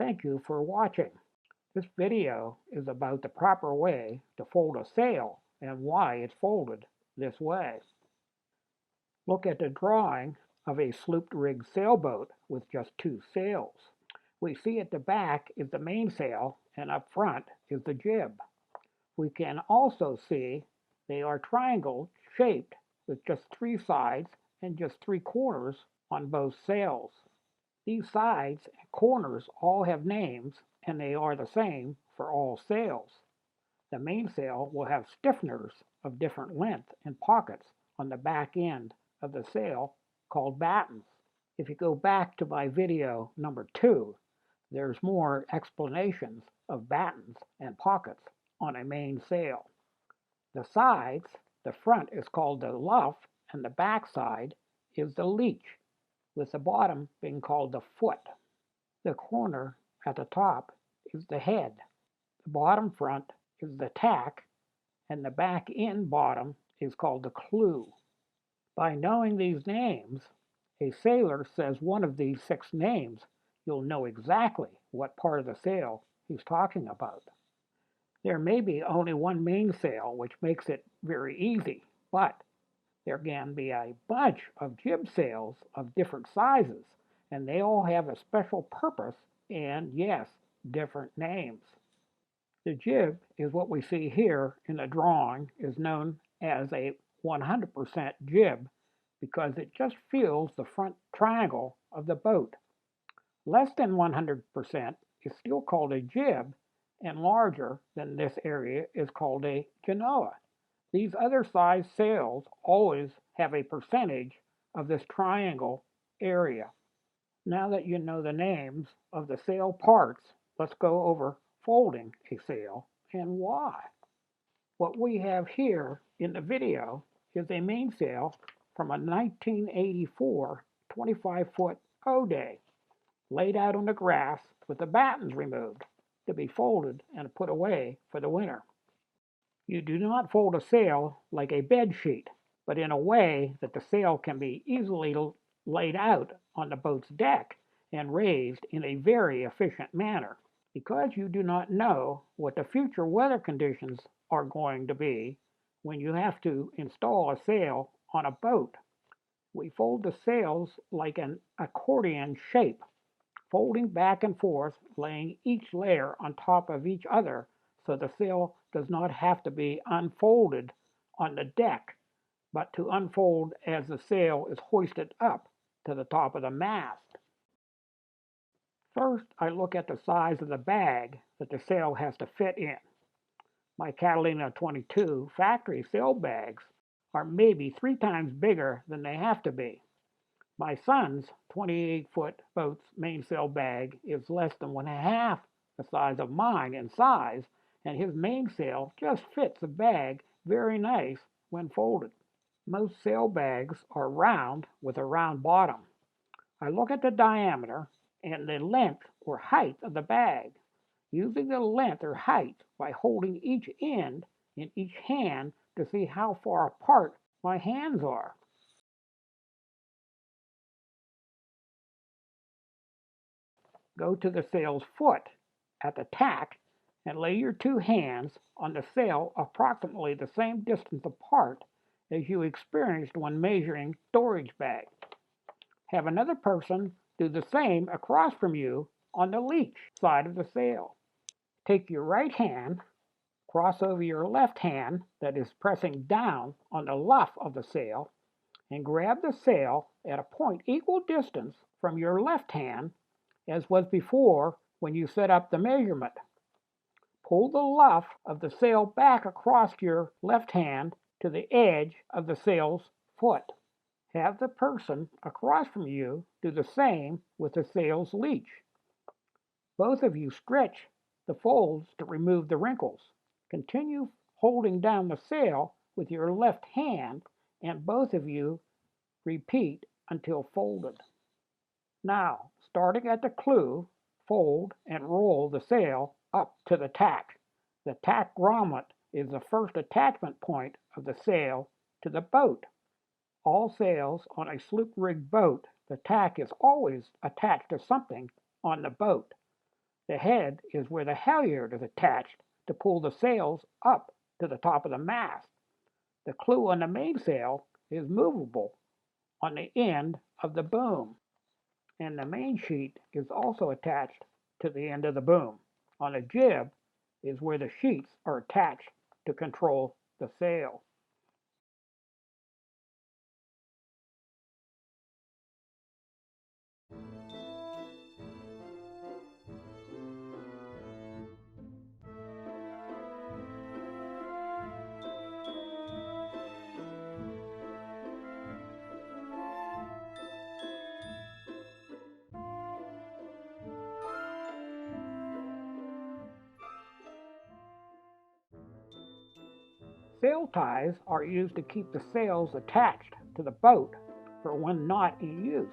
Thank you for watching. This video is about the proper way to fold a sail and why it's folded this way. Look at the drawing of a sloop-rigged sailboat with just two sails. We see at the back is the mainsail and up front is the jib. We can also see they are triangle shaped with just three sides and just three corners on both sails. These sides and corners all have names and they are the same for all sails. The mainsail will have stiffeners of different length and pockets on the back end of the sail called battens. If you go back to my video number 2, there's more explanations of battens and pockets on a mainsail. The sides, the front is called the luff and the back side is the leech, with the bottom being called the foot. The corner at the top is the head. The bottom front is the tack, and the back end bottom is called the clew. By knowing these names, a sailor says one of these 6 names, you'll know exactly what part of the sail he's talking about. There may be only one mainsail, which makes it very easy, but there can be a bunch of jib sails of different sizes, and they all have a special purpose and, yes, different names. The jib is what we see here in the drawing is known as a 100% jib because it just fills the front triangle of the boat. Less than 100% is still called a jib, and larger than this area is called a genoa. These other size sails always have a percentage of this triangle area. Now that you know the names of the sail parts, let's go over folding a sail and why. What we have here in the video is a mainsail from a 1984 25-foot O-Day, laid out on the grass with the battens removed to be folded and put away for the winter. You do not fold a sail like a bed sheet, but in a way that the sail can be easily laid out on the boat's deck and raised in a very efficient manner. Because you do not know what the future weather conditions are going to be when you have to install a sail on a boat, we fold the sails like an accordion shape, folding back and forth, laying each layer on top of each other so the sail does not have to be unfolded on the deck, but to unfold as the sail is hoisted up to the top of the mast. First, I look at the size of the bag that the sail has to fit in. My Catalina 22 factory sail bags are maybe 3 times bigger than they have to be. My son's 28-foot boat's mainsail bag is less than 1/2 the size of mine in size, and his mainsail just fits the bag very nice when folded. Most sail bags are round with a round bottom. I look at the diameter and the length or height of the bag, using the length or height by holding each end in each hand to see how far apart my hands are. Go to the sail's foot at the tack and lay your 2 hands on the sail approximately the same distance apart as you experienced when measuring storage bag. Have another person do the same across from you on the leech side of the sail. Take your right hand, cross over your left hand that is pressing down on the luff of the sail, and grab the sail at a point equal distance from your left hand as was before when you set up the measurement. Pull the luff of the sail back across your left hand to the edge of the sail's foot. Have the person across from you do the same with the sail's leech. Both of you stretch the folds to remove the wrinkles. Continue holding down the sail with your left hand, and both of you repeat until folded. Now, starting at the clew, fold and roll the sail up to the tack. The tack grommet is the first attachment point of the sail to the boat. All sails on a sloop-rigged boat, the tack is always attached to something on the boat. The head is where the halyard is attached to pull the sails up to the top of the mast. The clew on the mainsail is movable on the end of the boom, and the main sheet is also attached to the end of the boom. On the jib is where the sheets are attached to control the sail. Sail ties are used to keep the sails attached to the boat for when not in use,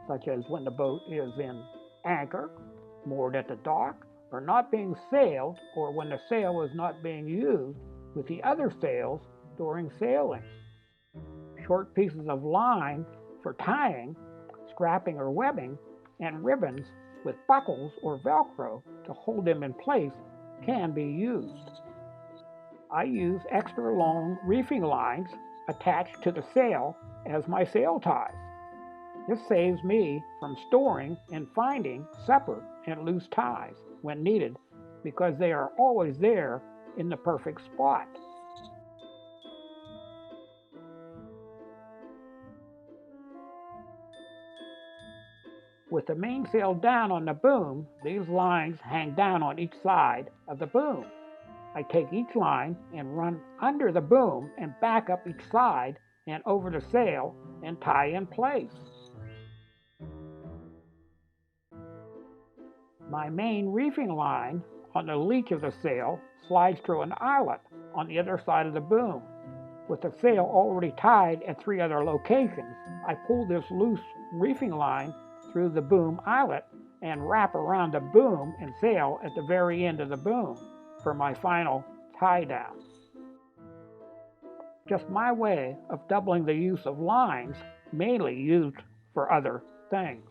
such as when the boat is in anchor, moored at the dock, or not being sailed, or when the sail is not being used with the other sails during sailing. Short pieces of line for tying, strapping or webbing, and ribbons with buckles or Velcro to hold them in place can be used. I use extra long reefing lines attached to the sail as my sail ties. This saves me from storing and finding separate and loose ties when needed because they are always there in the perfect spot. With the mainsail down on the boom, these lines hang down on each side of the boom. I take each line and run under the boom and back up each side and over the sail and tie in place. My main reefing line on the leech of the sail slides through an eyelet on the other side of the boom. With the sail already tied at 3 other locations, I pull this loose reefing line through the boom eyelet and wrap around the boom and sail at the very end of the boom for my final tie down. Just my way of doubling the use of lines, mainly used for other things.